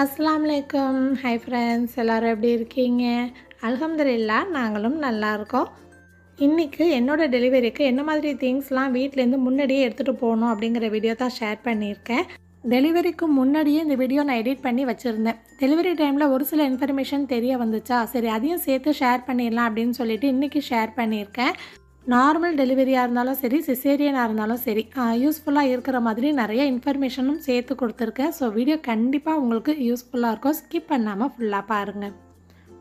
அஸ்ஸலாமு அலைக்கும். Hi friends, எல்லோரும் எப்படி இருக்கீங்க? அல்ஹம்துலில்லாஹ் நாங்களும் நல்லா இருக்கோம். இன்றைக்கி என்னோடய டெலிவரிக்கு என்ன மாதிரி திங்ஸ்லாம் வீட்டிலேருந்து முன்னாடியே எடுத்துகிட்டு போகணும் அப்படிங்கிற வீடியோ தான் ஷேர் பண்ணியிருக்கேன். டெலிவரிக்கு முன்னாடியே இந்த வீடியோ நான் எடிட் பண்ணி வச்சுருந்தேன். டெலிவரி டைமில் ஒரு சில இன்ஃபர்மேஷன் தெரிய வந்துச்சா, சரி அதையும் சேர்த்து ஷேர் பண்ணிடலாம் அப்படின்னு சொல்லிட்டு இன்றைக்கி ஷேர் பண்ணியிருக்கேன். நார்மல் டெலிவரியாக இருந்தாலும் சரி, சிசேரியனாக இருந்தாலும் சரி, யூஸ்ஃபுல்லாக இருக்கிற மாதிரி நிறைய இன்ஃபர்மேஷனும் சேர்த்து கொடுத்துருக்கேன். ஸோ வீடியோ கண்டிப்பாக உங்களுக்கு யூஸ்ஃபுல்லாக இருக்கும். ஸ்கிப் பண்ணாமல் ஃபுல்லாக பாருங்கள்.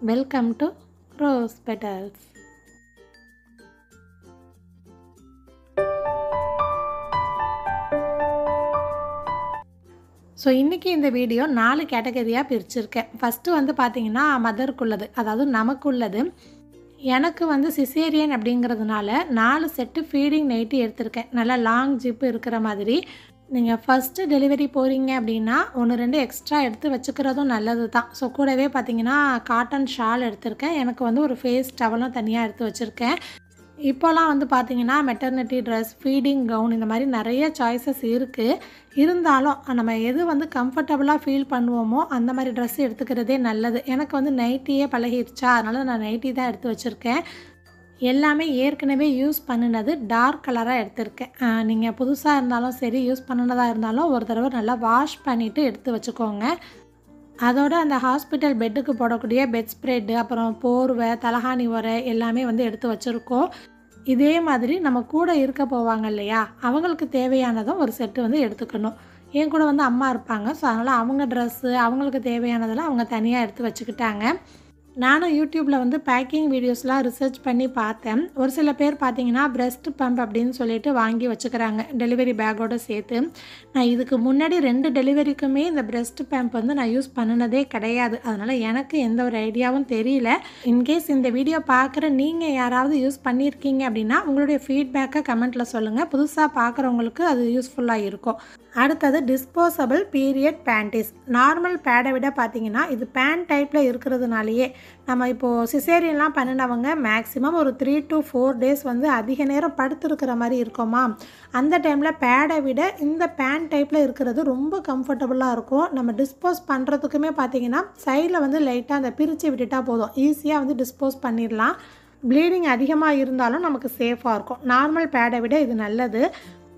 Welcome to rose petals. So இன்றைக்கி இந்த வீடியோ 4 கேட்டகரியாக பிரிச்சுருக்கேன். ஃபஸ்ட்டு வந்து பார்த்திங்கன்னா மதருக்குள்ளது, அதாவது நமக்குள்ளது. எனக்கு வந்து சிசேரியன் அப்படிங்கிறதுனால 4 செட்டு ஃபீடிங் நைட்டி எடுத்திருக்கேன். நல்லா லாங் ஜிப்பு இருக்கிற மாதிரி. நீங்கள் ஃபஸ்ட்டு டெலிவரி போகிறீங்க அப்படின்னா 1-2 எக்ஸ்ட்ரா எடுத்து வச்சுக்கிறதும் நல்லது தான். ஸோ கூடவே பார்த்திங்கன்னா காட்டன் ஷால் எடுத்திருக்கேன். எனக்கு வந்து ஒரு ஃபேஸ் டவலும் தனியாக எடுத்து வச்சுருக்கேன். இப்போலாம் வந்து பார்த்திங்கன்னா மெட்டர்னிட்டி ட்ரெஸ், ஃபீடிங் கவுன் இந்த மாதிரி நிறைய சாய்ஸஸ் இருக்குது. இருந்தாலும் நம்ம எது வந்து கம்ஃபர்டபுளாக ஃபீல் பண்ணுவோமோ அந்த மாதிரி ட்ரெஸ் எடுத்துக்கிறதே நல்லது. எனக்கு வந்து நைட்டியே பழகிடுச்சா, அதனால் நான் நைட்டி தான் எடுத்து வச்சுருக்கேன். எல்லாமே ஏற்கனவே யூஸ் பண்ணினது டார்க் கலராக எடுத்திருக்கேன். நீங்கள் புதுசாக இருந்தாலும் சரி, யூஸ் பண்ணினதாக இருந்தாலும் ஒரு தடவை நல்லா வாஷ் பண்ணிவிட்டு எடுத்து வச்சுக்கோங்க. அதோட அந்த ஹாஸ்பிட்டல் பெட்டுக்கு போடக்கூடிய பெட் ஸ்ப்ரெட்டு, அப்புறம் போர்வை, தலகாணி உரை எல்லாமே வந்து எடுத்து வச்சுருக்கோம். இதே மாதிரி நம்ம கூட இருக்க போவாங்க இல்லையா, அவங்களுக்கு தேவையானதும் ஒரு செட்டு வந்து எடுத்துக்கணும். என் கூட வந்து அம்மா இருப்பாங்க. ஸோ அதனால் அவங்க ட்ரெஸ்ஸு, அவங்களுக்கு தேவையானதெல்லாம் அவங்க தனியாக எடுத்து வச்சுக்கிட்டாங்க. நானும் யூடியூப்பில் வந்து பேக்கிங் வீடியோஸ்லாம் ரிசர்ச் பண்ணி பார்த்தேன். ஒரு சில பேர் பார்த்திங்கன்னா பிரெஸ்ட் பம்ப் அப்படின்னு சொல்லிட்டு வாங்கி வச்சுக்கிறாங்க டெலிவரி பேக்கோடு சேர்த்து. நான் இதுக்கு முன்னாடி 2 டெலிவரிக்குமே இந்த பிரெஸ்ட் பம்ப் வந்து நான் யூஸ் பண்ணினதே கிடையாது. அதனால் எனக்கு எந்த ஒரு ஐடியாவும் தெரியல. இன்கேஸ் இந்த வீடியோ பார்க்குற நீங்கள் யாராவது யூஸ் பண்ணியிருக்கீங்க அப்படின்னா உங்களுடைய ஃபீட்பேக்கை கமெண்ட்டில் சொல்லுங்கள். புதுசாக பார்க்குறவங்களுக்கு அது யூஸ்ஃபுல்லாக இருக்கும். அடுத்தது டிஸ்போசபிள் பீரியட் பேண்டீஸ். நார்மல் பேடை விட பார்த்திங்கன்னா இது பேண்ட் டைப்பில் இருக்கிறதுனாலேயே நம்ம இப்போது சிசேரியன்லாம் பண்ணினவங்க மேக்ஸிமம் ஒரு 3 to 4 டேஸ் வந்து அதிக நேரம் படுத்துருக்கிற மாதிரி இருக்குமா, அந்த டைமில் பேடை விட இந்த பேண்ட் டைப்பில் இருக்கிறது ரொம்ப கம்ஃபர்டபுளாக இருக்கும். நம்ம டிஸ்போஸ் பண்ணுறதுக்குமே பார்த்திங்கன்னா சைடில் வந்து லைட்டாக அந்த பிரித்து விட்டுட்டால் போதும், ஈஸியாக வந்து டிஸ்போஸ் பண்ணிடலாம். ப்ளீடிங் அதிகமாக இருந்தாலும் நமக்கு சேஃபாக இருக்கும். நார்மல் பேடை விட இது நல்லது.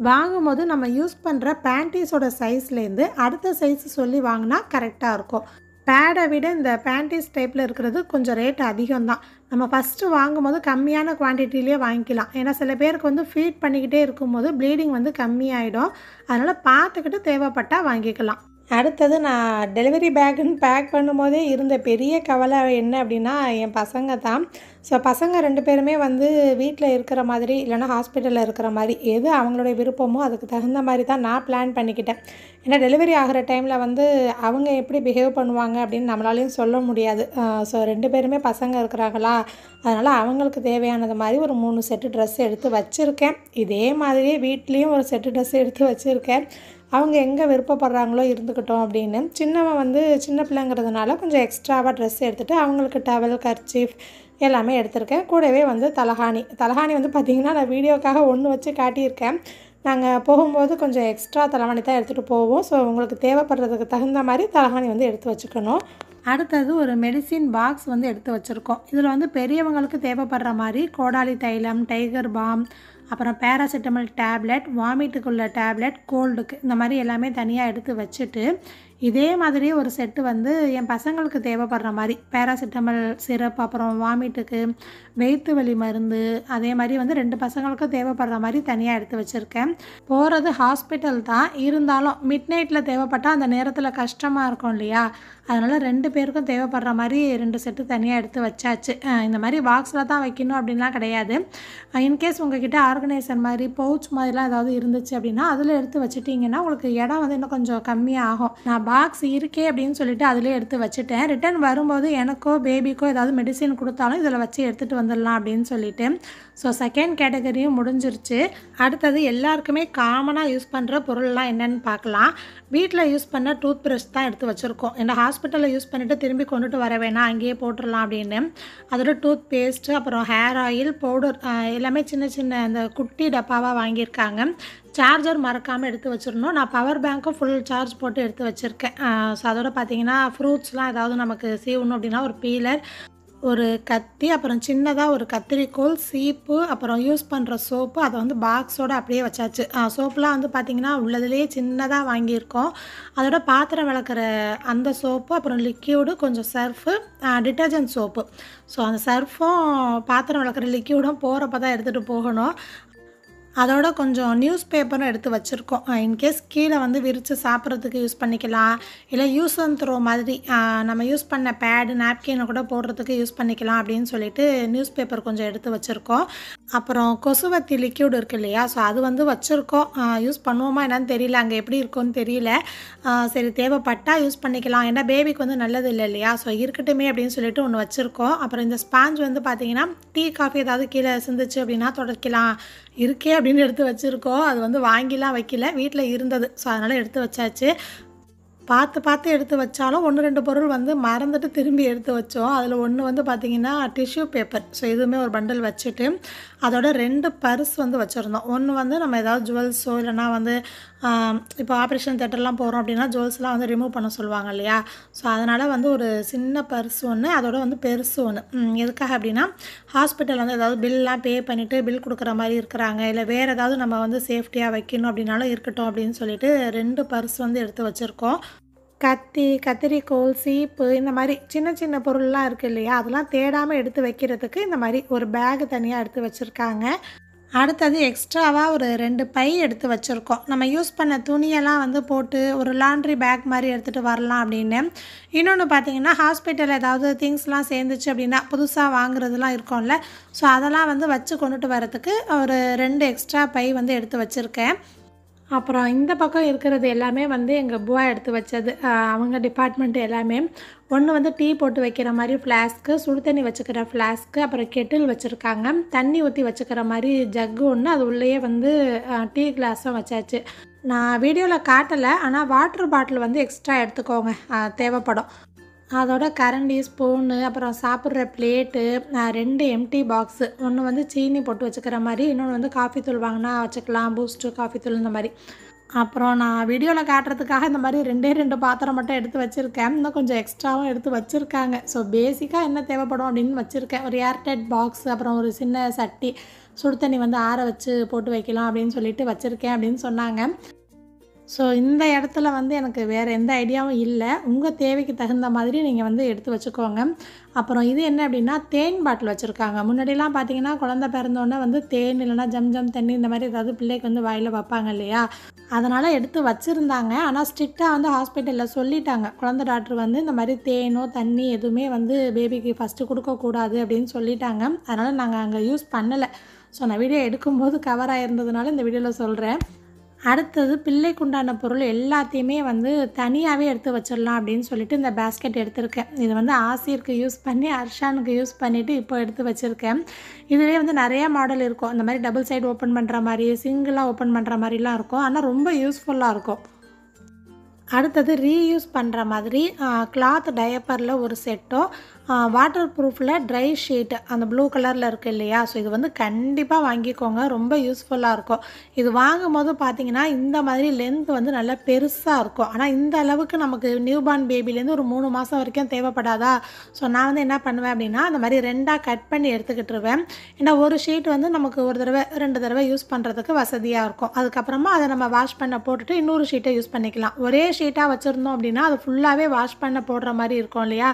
வாங்கும்போது நம்ம யூஸ் பண்ணுற பேண்டீஸோட சைஸ்லேருந்து அடுத்த சைஸ் சொல்லி வாங்கினா கரெக்டாக இருக்கும். பேடை விட இந்த பேண்டீஸ் டைப்பில் இருக்கிறது கொஞ்சம் ரேட் அதிகம்தான். நம்ம ஃபஸ்ட்டு வாங்கும்போது கம்மியான குவான்டிட்டிலேயே வாங்கிக்கலாம். ஏன்னா சில பேருக்கு வந்து ஃபீட் பண்ணிக்கிட்டே இருக்கும்போது ப்ளீடிங் வந்து கம்மியாயிடும். அதனால் பார்த்துக்கிட்டு தேவைப்பட்டால் வாங்கிக்கலாம். அடுத்தது நான் டெலிவரி பேக்குன்னு பேக் பண்ணும்போதே இருந்த பெரிய கவலை என்ன அப்படின்னா என் பசங்க தான். ஸோ பசங்க 2 பேருமே வந்து வீட்டில் இருக்கிற மாதிரி இல்லைனா ஹாஸ்பிட்டலில் இருக்கிற மாதிரி எது அவங்களுடைய விருப்பமோ அதுக்கு தகுந்த மாதிரி தான் நான் பிளான் பண்ணிக்கிட்டேன். ஏன்னா டெலிவரி ஆகிற டைமில் வந்து அவங்க எப்படி பிஹேவ் பண்ணுவாங்க அப்படின்னு நம்மளாலையும் சொல்ல முடியாது. ஸோ 2 பேருமே பசங்க இருக்கிறாங்களா, அதனால் அவங்களுக்கு தேவையானது மாதிரி ஒரு 3 செட்டு ட்ரெஸ் எடுத்து வச்சுருக்கேன். இதே மாதிரியே வீட்லேயும் ஒரு செட்டு ட்ரெஸ் எடுத்து வச்சுருக்கேன். அவங்க எங்கே விருப்பப்படுறாங்களோ இருந்துக்கிட்டோம் அப்படின்னு. சின்னவன் வந்து சின்ன பிள்ளைங்கிறதுனால கொஞ்சம் எக்ஸ்ட்ராவாக ட்ரெஸ் எடுத்துகிட்டு அவங்களுக்கு டவல், கர்ச்சீஃப் எல்லாமே எடுத்திருக்கேன். கூடவே வந்து தலகாணி வந்து பார்த்திங்கன்னா நான் வீடியோக்காக 1 வச்சு காட்டியிருக்கேன். நாங்கள் போகும்போது கொஞ்சம் எக்ஸ்ட்ரா தலகாணி தான் எடுத்துகிட்டு போவோம். ஸோ உங்களுக்கு தேவைப்படுறதுக்கு தகுந்த மாதிரி தலகாணி வந்து எடுத்து வச்சுக்கணும். அடுத்தது ஒரு மெடிசின் பாக்ஸ் வந்து எடுத்து வச்சுருக்கோம். இதில் வந்து பெரியவங்களுக்கு தேவைப்படுற மாதிரி கோடாலி தைலம், டைகர் பாம், அப்புறம் பேராசிட்டமல் டேப்லெட், வாமிட்டுக்குள்ள டேப்லெட், கோல்டுக்கு இந்த மாதிரி எல்லாமே தனியாக எடுத்து வச்சுட்டு இதே மாதிரியே ஒரு செட்டு வந்து என் பசங்களுக்கு தேவைப்படுற மாதிரி பேராசிட்டமல் சிரப், அப்புறம் வாமிட்டுக்கு, வயிற்று வலி மருந்து, அதே மாதிரி வந்து 2 பசங்களுக்கும் தேவைப்படுற மாதிரி தனியாக எடுத்து வச்சுருக்கேன். போகிறது ஹாஸ்பிட்டல் தான், இருந்தாலும் மிட் நைட்டில் தேவைப்பட்டால் அந்த நேரத்தில் கஷ்டமாக இருக்கும் இல்லையா, அதனால் 2 பேருக்கும் தேவைப்படுற மாதிரி 2 செட்டு தனியாக எடுத்து வச்சாச்சு. இந்த மாதிரி பாக்ஸில் தான் வைக்கணும் அப்படின்லாம் கிடையாது. இன்கேஸ் உங்ககிட்ட ஆர்கனைசர் மாதிரி பவுச் மாதிரிலாம் ஏதாவது இருந்துச்சு அப்படின்னா அதில் எடுத்து வச்சுட்டிங்கன்னா உங்களுக்கு இடம் வந்து இன்னும் கொஞ்சம் கம்மியாகும். நான் பாக்ஸ் இருக்கே அப்படின்னு சொல்லிட்டு அதிலே எடுத்து வச்சுட்டேன். ரிட்டர்ன் வரும்போது எனக்கோ பேபிக்கோ ஏதாவது மெடிசின் கொடுத்தாலும் இதில் வச்சு எடுத்துகிட்டு வந்துடலாம் அப்படின்னு சொல்லிட்டு. ஸோ செகண்ட் கேட்டகரியும் முடிஞ்சிருச்சு. அடுத்தது எல்லாருக்குமே காமனாக யூஸ் பண்ணுற பொருள்லாம் என்னென்னு பார்க்கலாம். வீட்டில் யூஸ் பண்ண டூத் ப்ரஷ் தான் எடுத்து வச்சுருக்கோம். ஏன்னா ஹாஸ்பிட்டலில் யூஸ் பண்ணிவிட்டு திரும்பி கொண்டுட்டு வர வேணாம், அங்கேயே போட்டுடலாம் அப்படின்னு. அதோட டூத் பேஸ்ட்டு, அப்புறம் ஹேர் ஆயில், பவுடர் எல்லாமே சின்ன சின்ன அந்த குட்டி டப்பாவாக வாங்கியிருக்காங்க. சார்ஜர் மறக்காமல் எடுத்து வச்சிடணும். நான் பவர் பேங்க்கும் ஃபுல் சார்ஜ் போட்டு எடுத்து வச்சுருக்கேன். ஸோ அதோட பார்த்தீங்கன்னா ஃப்ரூட்ஸ்லாம் ஏதாவது நமக்கு சீவணும் அப்படின்னா ஒரு பீலர், ஒரு கத்தி, அப்புறம் சின்னதாக ஒரு கத்திரிக்கோல், சீப்பு, அப்புறம் யூஸ் பண்ணுற சோப்பு, அதை வந்து பாக்ஸோடு அப்படியே வச்சாச்சு. சோப்புலாம் வந்து பார்த்திங்கன்னா உள்ளதுலேயே சின்னதாக வாங்கியிருக்கோம். அதோட பாத்திரம் விளக்குற அந்த சோப்பு, அப்புறம் லிக்யூடு, கொஞ்சம் சர்ஃபு, டிட்டர்ஜென்ட் சோப்பு. ஸோ அந்த சர்ஃபும் பாத்திரம் விளக்குற லிக்யூடும் போகிறப்ப தான் எடுத்துகிட்டு போகணும். அதோட கொஞ்சம் நியூஸ் பேப்பரும் எடுத்து வச்சுருக்கோம். இன்கேஸ் கீழே வந்து விரித்து சாப்பிட்றதுக்கு யூஸ் பண்ணிக்கலாம், இல்லை யூஸ் அண்ட் த்ரோ மாதிரி நம்ம யூஸ் பண்ண பேடு நாப்கினை கூட போடுறதுக்கு யூஸ் பண்ணிக்கலாம் அப்படின்னு சொல்லிட்டு நியூஸ் பேப்பர் கொஞ்சம் எடுத்து வச்சுருக்கோம். அப்புறம் கொசுவத்தி லிக்யூட் இருக்குது இல்லையா, ஸோ அது வந்து வச்சுருக்கோம். யூஸ் பண்ணுவோமா என்னன்னு தெரியல, அங்கே எப்படி இருக்கும்னு தெரியல. சரி தேவைப்பட்டால் யூஸ் பண்ணிக்கலாம், ஏன்னா பேபிக்கு வந்து நல்லது இல்லை இல்லையா, ஸோ இருக்கட்டுமே அப்படின்னு சொல்லிட்டு ஒன்று வச்சுருக்கோம். அப்புறம் இந்த ஸ்பாஞ்ச் வந்து பார்த்திங்கன்னா டீ காஃபி ஏதாவது கீழே சிந்துச்சு அப்படின்னா துடைக்கலாம் இருக்கே அப்படின்னு எடுத்து வச்சுருக்கோம். அது வந்து வாங்கிலாம் வைக்கல, வீட்டில் இருந்தது, ஸோ அதனால் எடுத்து வச்சாச்சு. பார்த்து எடுத்து வச்சாலும் 1-2 பொருள் வந்து மறந்துட்டு திரும்பி எடுத்து வச்சோம். அதில் ஒன்று வந்து பார்த்திங்கன்னா டிஷ்யூ பேப்பர். ஸோ இதுவுமே ஒரு பண்டல் வச்சுட்டு அதோட 2 பர்ஸ் வந்து வச்சுருந்தோம். ஒன்று வந்து நம்ம ஏதாவது ஜுவல்ஸோ இல்லைனா வந்து இப்போ ஆப்ரேஷன் தேட்டர்லாம் போகிறோம் அப்படின்னா ஜுவல்ஸ்லாம் வந்து ரிமூவ் பண்ண சொல்லுவாங்க இல்லையா, ஸோ அதனால் வந்து ஒரு சின்ன பர்ஸ் ஒன்று, அதோட வந்து பெருசு ஒன்று. எதுக்காக அப்படின்னா ஹாஸ்பிட்டல் வந்து ஏதாவது பில்லாம் பே பண்ணிவிட்டு பில் கொடுக்குற மாதிரி இருக்கிறாங்க, இல்லை வேறு ஏதாவது நம்ம வந்து சேஃப்டியாக வைக்கணும் அப்படின்னாலும் இருக்கட்டும் அப்படின்னு சொல்லிட்டு 2 பர்ஸ் வந்து எடுத்து வச்சுருக்கோம். கத்தி, கத்திரிக்கோல், சீப்பு, இந்த மாதிரி சின்ன சின்ன பொருள்லாம் இருக்குது இல்லையா, அதெல்லாம் தேடாமல் எடுத்து வைக்கிறதுக்கு இந்த மாதிரி ஒரு பேகு தனியாக எடுத்து வச்சுருக்காங்க. அடுத்தது எக்ஸ்ட்ராவாக ஒரு 2 பை எடுத்து வச்சுருக்கோம். நம்ம யூஸ் பண்ண துணியெல்லாம் வந்து போட்டு ஒரு லாண்ட்ரி பேக் மாதிரி எடுத்துகிட்டு வரலாம் அப்படின்னு. இன்னொன்று பார்த்திங்கன்னா ஹாஸ்பிட்டல் ஏதாவது திங்ஸ்லாம் சேர்ந்துச்சு அப்படின்னா புதுசாக வாங்குறதுலாம் இருக்கும்ல, ஸோ அதெல்லாம் வந்து வச்சு கொண்டுட்டு வரதுக்கு ஒரு 2 எக்ஸ்ட்ரா பை வந்து எடுத்து வச்சுருக்கேன். அப்புறம் இந்த பக்கம் இருக்கிறது எல்லாமே வந்து எங்கள் புவா எடுத்து வச்சது, அவங்க டிபார்ட்மெண்ட் எல்லாமே. ஒன்று வந்து டீ போட்டு வைக்கிற மாதிரி ஃப்ளாஸ்க்கு, சுடு தண்ணி வச்சுக்கிற ஃப்ளாஸ்க்கு, அப்புறம் கெட்டில் வச்சுருக்காங்க, தண்ணி ஊற்றி வச்சுக்கிற மாதிரி ஜக்கு ஒன்று, அது உள்ளேயே வந்து டீ கிளாஸும் வச்சாச்சு. நான் வீடியோவில் காட்டலை, ஆனால் வாட்டர் பாட்டில் வந்து எக்ஸ்ட்ரா எடுத்துக்கோங்க, தேவைப்படும். அதோட கரண்டி, ஸ்பூனு, அப்புறம் சாப்பிட்ற பிளேட்டு, 2 எம்டி பாக்ஸு, ஒன்று வந்து சீனி போட்டு வச்சுக்கிற மாதிரி, இன்னொன்று வந்து காஃபி தூள் வாங்கினா வச்சுக்கலாம், பூஸ்ட்டு, காஃபி தூள் இந்த மாதிரி. அப்புறம் நான் வீடியோவில் காட்டுறதுக்காக இந்த மாதிரி 2 பாத்திரம் மட்டும் எடுத்து வச்சுருக்கேன். இன்னும் கொஞ்சம் எக்ஸ்ட்ராவும் எடுத்து வச்சுருக்காங்க. ஸோ பேசிக்காக என்ன தேவைப்படும் அப்படின்னு வச்சுருக்கேன். ஒரு ஏர்டைட் பாக்ஸ், அப்புறம் ஒரு சின்ன சட்டி, சுடு தண்ணி வந்து ஆற வச்சு போட்டு வைக்கலாம் அப்படின்னு சொல்லிட்டு வச்சுருக்கேன் அப்படின்னு சொன்னாங்க. ஸோ இந்த இடத்துல வந்து எனக்கு வேறு எந்த ஐடியாவும் இல்லை, உங்கள் தேவைக்கு தகுந்த மாதிரி நீங்கள் வந்து எடுத்து வச்சுக்கோங்க. அப்புறம் இது என்ன அப்படின்னா தேன் பாட்டில் வச்சுருக்காங்க. முன்னாடிலாம் பார்த்தீங்கன்னா குழந்தை பிறந்தோடனே வந்து தேன் இல்லைனா ஜம் தண்ணி இந்த மாதிரி ஏதாவது பிள்ளைக்கு வந்து வாயில் வைப்பாங்க இல்லையா, அதனால் எடுத்து வச்சுருந்தாங்க. ஆனால் ஸ்ட்ரிக்டாக வந்து ஹாஸ்பிட்டலில் சொல்லிட்டாங்க, குழந்தை டாக்டர் வந்து இந்த மாதிரி தேனோ தண்ணி எதுவுமே வந்து பேபிக்கு ஃபஸ்ட்டு கொடுக்கக்கூடாது அப்படின்னு சொல்லிட்டாங்க. அதனால் நாங்கள் அங்கே யூஸ் பண்ணலை. ஸோ நான் வீடியோ எடுக்கும்போது கவர் ஆகிருந்ததுனால இந்த வீடியோவில் சொல்கிறேன். அடுத்தது பிள்ளைக்குண்டான பொருள் எல்லாத்தையுமே வந்து தனியாகவே எடுத்து வச்சிடலாம் அப்படின்னு சொல்லிட்டு இந்த பேஸ்கெட் எடுத்திருக்கேன். இது வந்து ஆசிருக்கு யூஸ் பண்ணி அர்ஷானுக்கு யூஸ் பண்ணிவிட்டு இப்போ எடுத்து வச்சுருக்கேன். இதுவே வந்து நிறையா மாடல் இருக்கும், இந்த மாதிரி டபுள் சைடு ஓப்பன் பண்ணுற மாதிரி, சிங்கிளாக ஓப்பன் பண்ணுற மாதிரிலாம் இருக்கும், ஆனால் ரொம்ப யூஸ்ஃபுல்லாக இருக்கும். அடுத்தது ரீயூஸ் பண்ணுற மாதிரி கிளாத் டயப்பரில் ஒரு செட்டும், வாட்டர் ப்ரூஃபில் ட்ரை ஷீட் அந்த ப்ளூ கலரில் இருக்குது இல்லையா, ஸோ இது வந்து கண்டிப்பாக வாங்கிக்கோங்க, ரொம்ப யூஸ்ஃபுல்லாக இருக்கும். இது வாங்கும் போது பார்த்திங்கன்னா இந்த மாதிரி லென்த் வந்து நல்லா பெருசாக இருக்கும். ஆனால் இந்த அளவுக்கு நமக்கு நியூபார்ன் பேபிலேருந்து ஒரு 3 மாதம் வரைக்கும் தேவைப்படாதா, ஸோ நான் வந்து என்ன பண்ணுவேன் அப்படின்னா அந்த மாதிரி 2ஆக கட் பண்ணி எடுத்துக்கிட்டுருவேன். ஏன்னா ஒரு ஷீட் வந்து நமக்கு ஒரு தடவை 2 தடவை யூஸ் பண்ணுறதுக்கு வசதியாக இருக்கும். அதுக்கப்புறமா அதை நம்ம வாஷ் பண்ண போட்டுட்டு இன்னொரு ஷீட்டை யூஸ் பண்ணிக்கலாம். ஒரே ஷீட்டாக வச்சுருந்தோம் அப்படின்னா அது ஃபுல்லாகவே வாஷ் பண்ண போடுற மாதிரி இருக்கும் இல்லையா,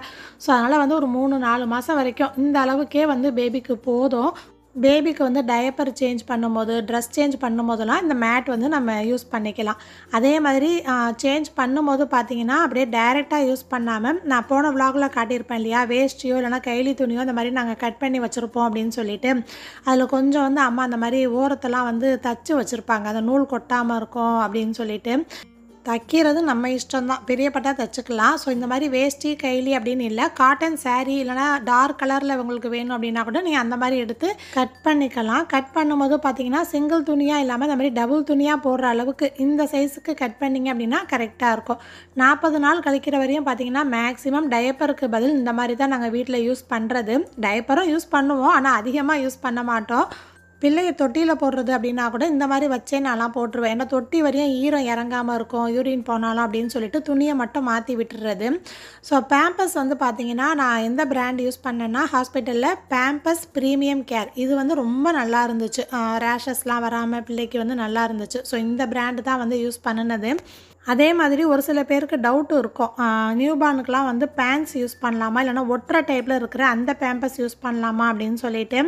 ஸோ அதனால் வந்து ஒரு 3-4 மாதம் வரைக்கும் இந்த அளவுக்கே வந்து பேபிக்கு போதும். பேபிக்கு வந்து டயப்பர் சேஞ்ச் பண்ணும்போது, ட்ரெஸ் சேஞ்ச் பண்ணும்போதெல்லாம் இந்த மேட் வந்து நம்ம யூஸ் பண்ணிக்கலாம். அதே மாதிரி சேஞ்ச் பண்ணும்போது பார்த்திங்கன்னா அப்படியே டைரெக்டாக யூஸ் பண்ணாமல், நான் போன விலாகில் காட்டியிருப்பேன் இல்லையா, வேஸ்ட்டியோ இல்லைனா கைலி துணியோ இந்த மாதிரி நாங்கள் கட் பண்ணி வச்சுருப்போம் அப்படின்னு சொல்லிட்டு, அதில் கொஞ்சம் வந்து அம்மா அந்த மாதிரி ஓரத்தெல்லாம் வந்து தச்சு வச்சுருப்பாங்க, அந்த நூல் கொட்டாமல் இருக்கும் அப்படின்னு சொல்லிட்டு. தைக்கிறது நம்ம இஷ்டம்தான், பெரிய பட்டா தைச்சிக்கலாம். ஸோ இந்த மாதிரி வேஷ்டி கைலி அப்படின்னு இல்லை, காட்டன் சாரீ இல்லைனா டார்க் கலரில் உங்களுக்கு வேணும் அப்படின்னா கூட நீங்கள் அந்த மாதிரி எடுத்து கட் பண்ணிக்கலாம். கட் பண்ணும்போது பார்த்தீங்கன்னா சிங்கிள் துணியாக இல்லாமல் இந்த மாதிரி டபுள் துணியாக போடுற அளவுக்கு இந்த சைஸுக்கு கட் பண்ணிங்க அப்படின்னா கரெக்டாக இருக்கும். 40 நாள் கழிக்கிற வரையும் பார்த்தீங்கன்னா மேக்ஸிமம் டயப்பருக்கு பதில் இந்த மாதிரி தான் நாங்கள் வீட்டில் யூஸ் பண்ணுறது. டயப்பரும் யூஸ் பண்ணுவோம், ஆனால் அதிகமாக யூஸ் பண்ண மாட்டோம். பிள்ளையை தொட்டியில் போடுறது அப்படின்னா கூட இந்த மாதிரி வச்சே நான்லாம் போட்டுருவேன். ஏன்னா தொட்டி வரையும் ஈரம் இறங்காமல் இருக்கும், யூரின் போனாலும் அப்படின்னு சொல்லிட்டு துணியை மட்டும் மாற்றி விட்டுறது. ஸோ பேம்பஸ் வந்து பார்த்திங்கன்னா நான் எந்த பிராண்ட் யூஸ் பண்ணேன்னா ஹாஸ்பிட்டலில் பேம்பஸ் ப்ரீமியம் கேர். இது வந்து ரொம்ப நல்லா இருந்துச்சு, ரேஷஸ்லாம் வராமல் பிள்ளைக்கு வந்து நல்லா இருந்துச்சு. ஸோ இந்த பிராண்டு தான் வந்து யூஸ் பண்ணினது. அதே மாதிரி ஒரு சில பேருக்கு டவுட்டும் இருக்கும், நியூபார்னுக்கெலாம் வந்து பேண்ட்ஸ் யூஸ் பண்ணலாமா இல்லைனா ஒட்டுற டைப்பில் இருக்கிற அந்த பேம்பஸ் யூஸ் பண்ணலாமா அப்படின்னு சொல்லிட்டு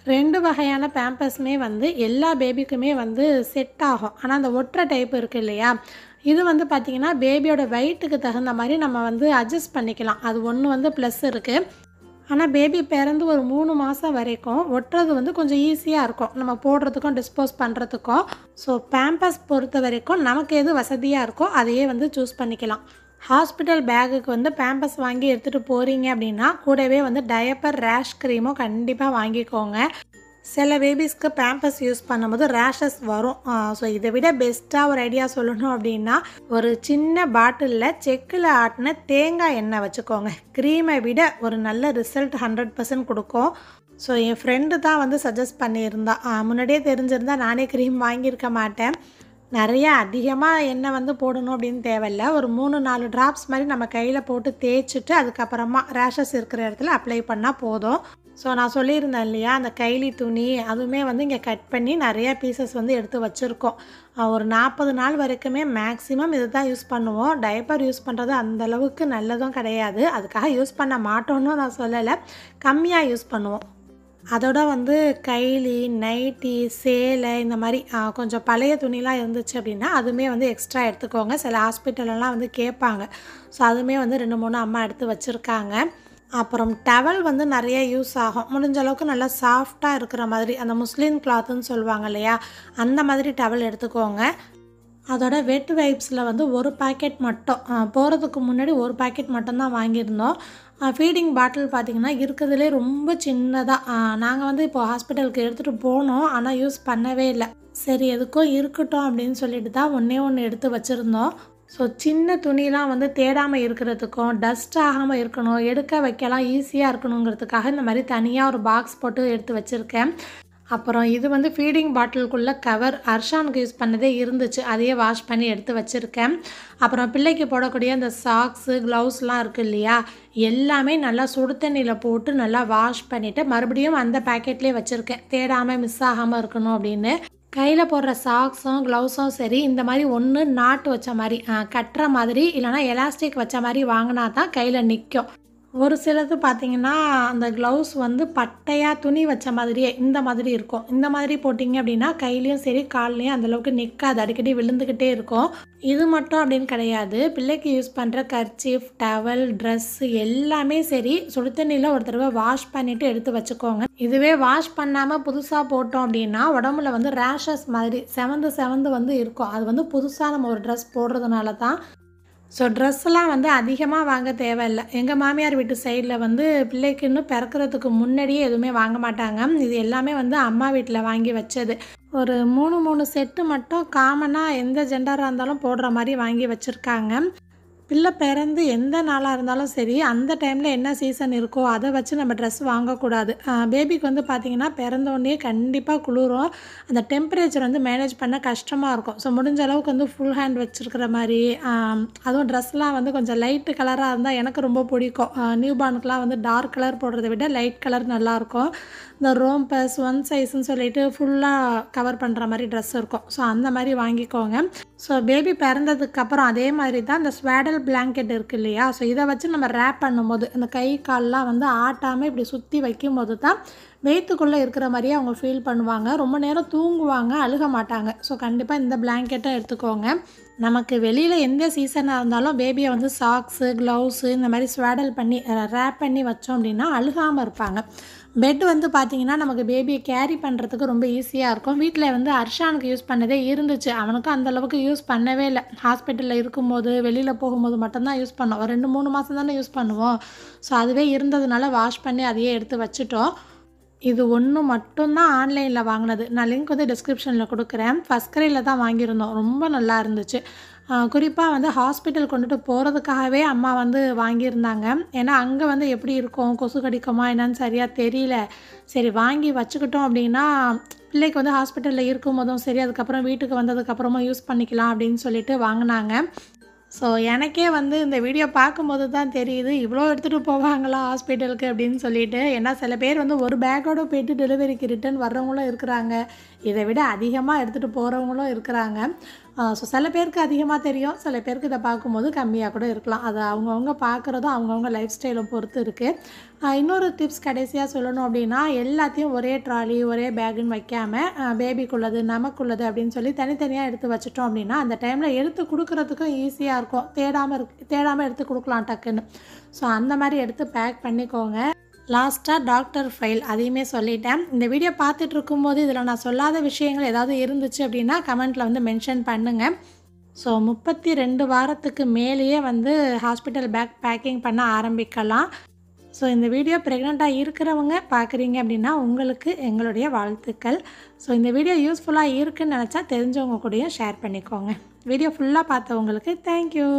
2 வகையான பேம்பஸுமே வந்து எல்லா பேபிக்குமே வந்து செட் ஆகும். ஆனால் அந்த ஒற்றை டைப் இருக்குது இல்லையா, இது வந்து பார்த்திங்கன்னா பேபியோட வெயிட்டுக்கு தகுந்த மாதிரி நம்ம வந்து அட்ஜஸ்ட் பண்ணிக்கலாம். அது ஒன்று வந்து ப்ளஸ் இருக்குது. ஆனால் பேபி பிறந்து ஒரு 3 மாதம் வரைக்கும் ஒட்டுறது வந்து கொஞ்சம் ஈஸியாக இருக்கும் நம்ம போடுறதுக்கும் டிஸ்போஸ் பண்ணுறதுக்கும். ஸோ பேம்பஸ் பொறுத்த வரைக்கும் நமக்கு எது வசதியாக இருக்கோ அதையே வந்து சூஸ் பண்ணிக்கலாம். ஹாஸ்பிட்டல் பேக்குக்கு வந்து பேம்பஸ் வாங்கி எடுத்துகிட்டு போகிறீங்க அப்படின்னா கூடவே வந்து டயப்பர் ரேஷ் க்ரீமும் கண்டிப்பாக வாங்கிக்கோங்க. சில பேபிஸ்க்கு பேம்பஸ் யூஸ் பண்ணும்போது ரேஷஸ் வரும். ஸோ இதை விட பெஸ்ட்டாக ஒரு ஐடியா சொல்லணும் அப்படின்னா ஒரு சின்ன பாட்டிலில் செக்கில் ஆட்டின தேங்காய் எண்ணெய் வச்சுக்கோங்க. க்ரீமை விட ஒரு நல்ல ரிசல்ட் 100% கொடுக்கும். ஸோ என் ஃப்ரெண்டு தான் வந்து சஜஸ்ட் பண்ணியிருந்தா. முன்னாடியே தெரிஞ்சிருந்தால் நானே க்ரீம் வாங்கியிருக்க மாட்டேன். நிறையா அதிகமாக எண்ணெய் வந்து போடணும் அப்படின்னு தேவையில்லை. ஒரு 3-4 ட்ராப்ஸ் மாதிரி நம்ம கையில் போட்டு தேய்ச்சிட்டு அதுக்கப்புறமா ரேஷஸ் இருக்கிற இடத்துல அப்ளை பண்ணால் போதும். ஸோ நான் சொல்லியிருந்தேன் இல்லையா, அந்த கைலி துணி அதுவுமே வந்து இங்கே கட் பண்ணி நிறையா பீசஸ் வந்து எடுத்து வச்சுருக்கோம். ஒரு 40 நாள் வரைக்குமே மேக்ஸிமம் இது தான் யூஸ் பண்ணுவோம். டயப்பர் யூஸ் பண்ணுறது அந்தளவுக்கு நல்லதும் கிடையாது, அதுக்காக யூஸ் பண்ண மாட்டோன்னு நான் சொல்லலை, கம்மியாக யூஸ் பண்ணுவோம். அதோட வந்து கைலி, நைட்டி, சேலை இந்த மாதிரி கொஞ்சம் பழைய துணிலாம் இருந்துச்சு அப்படின்னா அதுவுமே வந்து எக்ஸ்ட்ரா எடுத்துக்கோங்க. சில ஹாஸ்பிட்டலெல்லாம் வந்து கேட்பாங்க. ஸோ அதுவுமே வந்து 2-3 அம்மா எடுத்து வச்சுருக்காங்க. அப்புறம் டவல் வந்து நிறைய யூஸ் ஆகும். முடிஞ்ச அளவுக்கு நல்லா சாஃப்டாக இருக்கிற மாதிரி அந்த முஸ்லீம் கிளாத்துன்னு சொல்லுவாங்க இல்லையா, அந்த மாதிரி டவல் எடுத்துக்கோங்க. அதோட வெட் வைப்ஸில் வந்து ஒரு பாக்கெட் மட்டும், போகிறதுக்கு முன்னாடி ஒரு பாக்கெட் மட்டும்தான் வாங்கியிருந்தோம். ஃபீடிங் பாட்டில் பார்த்திங்கன்னா இருக்கிறதுலே ரொம்ப சின்னதாக. நாங்கள் வந்து இப்போது ஹாஸ்பிட்டலுக்கு எடுத்துகிட்டு போனோம், ஆனால் யூஸ் பண்ணவே இல்லை. சரி எதுக்கும் இருக்கட்டும் அப்படின்னு சொல்லிட்டு தான் ஒன்று எடுத்து வச்சுருந்தோம். ஸோ சின்ன துணிலாம் வந்து தேடாமல் இருக்கிறதுக்கும் டஸ்ட் ஆகாமல் இருக்கணும், எடுக்க வைக்கலாம் ஈஸியாக இருக்கணுங்கிறதுக்காக இந்த மாதிரி தனியாக ஒரு பாக்ஸ் போட்டு எடுத்து வச்சுருக்கேன். அப்புறம் இது வந்து ஃபீடிங் பாட்டிலுக்குள்ளே கவர் அர்ஷானுக்கு யூஸ் பண்ணதே இருந்துச்சு, அதையே வாஷ் பண்ணி எடுத்து வச்சுருக்கேன். அப்புறம் பிள்ளைக்கு போடக்கூடிய அந்த சாக்ஸு க்ளவுஸ்லாம் இருக்குது இல்லையா, எல்லாமே நல்லா சுடு தண்ணியில் போட்டு நல்லா வாஷ் பண்ணிவிட்டு மறுபடியும் அந்த பேக்கெட்லேயே வச்சுருக்கேன், தேடாமல் மிஸ் ஆகாமல் இருக்கணும் அப்படின்னு. கையில் போடுற சாக்ஸும் க்ளவுஸும் சரி இந்த மாதிரி ஒன்று நாட்டு வச்ச மாதிரி கட்டுற மாதிரி இல்லைனா எலாஸ்டிக் வச்ச மாதிரி வாங்கினா தான் கையில் நிற்கும். ஒரு சிலது பார்த்திங்கன்னா அந்த க்ளவுஸ் வந்து பட்டையாக துணி வச்ச மாதிரியே இந்த மாதிரி இருக்கும். இந்த மாதிரி போட்டிங்க அப்படின்னா கையிலையும் சரி கால்லையும் அந்தளவுக்கு நிற்காது, அடிக்கடி விழுந்துக்கிட்டே இருக்கும். இது மட்டும் அப்படின்னு கிடையாது, பிள்ளைக்கு யூஸ் பண்ணுற கர்ச்சீஃப், டவல், ட்ரெஸ்ஸு எல்லாமே சரி சுடு தண்ணியில் ஒரு தடவை வாஷ் பண்ணிவிட்டு எடுத்து வச்சுக்கோங்க. இதுவே வாஷ் பண்ணாமல் புதுசாக போட்டோம் அப்படின்னா உடம்புல வந்து ரேஷஸ் மாதிரி செவந்து வந்து இருக்கும். அது வந்து புதுசாக நம்ம ஒரு ட்ரெஸ் போடுறதுனால தான். ஸோ ட்ரெஸ்ஸெல்லாம் வந்து அதிகமாக வாங்க தேவையில்லை. எங்கள் மாமியார் வீட்டு சைடில் வந்து பிள்ளைக்கு இன்னும் பிறக்கிறதுக்கு முன்னாடியே எதுவுமே வாங்க மாட்டாங்க. இது எல்லாமே வந்து அம்மா வீட்டில் வாங்கி வச்சது. ஒரு 3 செட்டு மட்டும் காமனாக எந்த ஜெண்டராக இருந்தாலும் போடுற மாதிரி வாங்கி வச்சுருக்காங்க. பிள்ளை பிறந்து எந்த நாளாக இருந்தாலும் சரி அந்த டைமில் என்ன சீசன் இருக்கோ அதை வச்சு நம்ம ட்ரெஸ் வாங்கக்கூடாது. பேபிக்கு வந்து பார்த்திங்கன்னா பிறந்தோடனே கண்டிப்பாக குளிரும், அந்த டெம்பரேச்சர் வந்து மேனேஜ் பண்ண கஷ்டமாக இருக்கும். ஸோ முடிஞ்ச அளவுக்கு வந்து ஃபுல் ஹேண்ட் வச்சுருக்கிற மாதிரி, அதுவும் ட்ரெஸ்லாம் வந்து கொஞ்சம் லைட்டு கலராக இருந்தால் எனக்கு ரொம்ப பிடிக்கும். நியூபார்னுக்குலாம் வந்து டார்க் கலர் போடுறத விட லைட் கலர் நல்லாயிருக்கும். இந்த ரோம்பஸ் 1 சைஸ்ன்னு சொல்லிட்டு ஃபுல்லாக கவர் பண்ணுற மாதிரி ட்ரெஸ் இருக்கும். ஸோ அந்த மாதிரி வாங்கிக்கோங்க. ஸோ பேபி பிறந்ததுக்கப்புறம் அதே மாதிரி தான் இந்த ஸ்வேடல் பிளாங்கெட் இருக்குது இல்லையா, ஸோ இதை வச்சு நம்ம ரேப் பண்ணும்போது அந்த கை கால்லாம் வந்து ஆட்டாமல் இப்படி சுற்றி வைக்கும்போது தான் வெயித்துக்குள்ளே இருக்கிற மாதிரியே அவங்க ஃபீல் பண்ணுவாங்க. ரொம்ப நேரம் தூங்குவாங்க, அழுக மாட்டாங்க. ஸோ கண்டிப்பாக இந்த பிளாங்கெட்டை எடுத்துக்கோங்க. நமக்கு வெளியில் எந்த சீசனாக இருந்தாலும் பேபியை வந்து சாக்ஸு, க்ளவுஸு இந்த மாதிரி ஸ்வேடல் பண்ணி ரேப் பண்ணி வச்சோம் அப்படின்னா அழுகாமல் இருப்பாங்க. பெட் வந்து பார்த்திங்கன்னா நமக்கு பேபியை கேரி பண்ணுறதுக்கு ரொம்ப ஈஸியாக இருக்கும். வீட்டில் வந்து அர்ஷானுக்கு யூஸ் பண்ணதே இருந்துச்சு, அவனுக்கும் அந்தளவுக்கு யூஸ் பண்ணவே இல்லை. ஹாஸ்பிட்டலில் இருக்கும்போது வெளியில் போகும்போது மட்டும்தான் யூஸ் பண்ணோம். ஒரு 2-3 மாதம் தானே யூஸ் பண்ணுவோம். ஸோ அதுவே இருந்ததுனால வாஷ் பண்ணி அதையே எடுத்து வச்சுட்டோம். இது ஒன்று மட்டும்தான் ஆன்லைனில் வாங்கினது. நான் லிங்க் வந்து டிஸ்கிரிப்ஷனில் கொடுக்குறேன். ஃபஸ்ட் கிரையில் தான் வாங்கியிருந்தோம், ரொம்ப நல்லா இருந்துச்சு. குறிப்பாக வந்து ஹாஸ்பிட்டல் கொண்டுட்டு போகிறதுக்காகவே அம்மா வந்து வாங்கியிருந்தாங்க. ஏன்னா அங்கே வந்து எப்படி இருக்கும், கொசு கடிக்குமா என்னன்னு சரியாக தெரியல. சரி வாங்கி வச்சுக்கிட்டோம் அப்படின்னா பிள்ளைக்கு வந்து ஹாஸ்பிட்டலில் இருக்கும்போதும் சரி, அதுக்கப்புறம் வீட்டுக்கு வந்ததுக்கப்புறமா யூஸ் பண்ணிக்கலாம் அப்படின்னு சொல்லிட்டு வாங்கினாங்க. ஸோ எனக்கே வந்து இந்த வீடியோ பார்க்கும்போது தான் தெரியுது, இவ்வளோ எடுத்துகிட்டு போவாங்களா ஹாஸ்பிட்டலுக்கு அப்படின்னு சொல்லிட்டு. ஏன்னா சில பேர் வந்து ஒரு பேக்கோடு போய்ட்டு டெலிவரிக்கு ரிட்டர்ன் வர்றவங்களும் இருக்கிறாங்க, இதை விட அதிகமாக எடுத்துகிட்டு போகிறவங்களும் இருக்கிறாங்க. ஸோ சில பேருக்கு அதிகமாக தெரியும், சில பேருக்கு இதை பார்க்கும்போது கம்மியாக கூட இருக்கலாம். அது அவங்கவுங்க பார்க்குறதும் அவங்கவுங்க லைஃப் ஸ்டைலை பொறுத்து இருக்குது. இன்னொரு டிப்ஸ் கடைசியாக சொல்லணும் அப்படின்னா, எல்லாத்தையும் ஒரே ட்ராலி ஒரே பேக்குன்னு வைக்காமல் பேபிக்குள்ளது நமக்குள்ளது அப்படின்னு சொல்லி தனித்தனியாக எடுத்து வச்சிட்டோம் அப்படின்னா அந்த டைமில் எடுத்து கொடுக்குறதுக்கும் ஈஸியாக இருக்கும். தேடாமல் எடுத்து கொடுக்கலாம் டக்குன்னு. ஸோ அந்த மாதிரி எடுத்து பேக் பண்ணிக்கோங்க. லாஸ்ட்டாக டாக்டர் ஃபைல் அதையுமே சொல்லிட்டேன். இந்த வீடியோ பார்த்துட்டு இருக்கும்போது இதில் நான் சொல்லாத விஷயங்கள் ஏதாவது இருந்துச்சு அப்படின்னா கமெண்ட்டில் வந்து மென்ஷன் பண்ணுங்கள். ஸோ 32 வாரத்துக்கு மேலேயே வந்து ஹாஸ்பிட்டல் பேக் பேக்கிங் பண்ண ஆரம்பிக்கலாம். ஸோ இந்த வீடியோ ப்ரெக்னெண்ட்டாக இருக்கிறவங்க பார்க்குறீங்க அப்படின்னா உங்களுக்கு எங்களுடைய வாழ்த்துக்கள். ஸோ இந்த வீடியோ யூஸ்ஃபுல்லாக இருக்குதுன்னு நினச்சா தெரிஞ்சவங்க கூடயும் ஷேர் பண்ணிக்கோங்க. வீடியோ ஃபுல்லாக பார்த்தவங்களுக்கு தேங்க்யூ.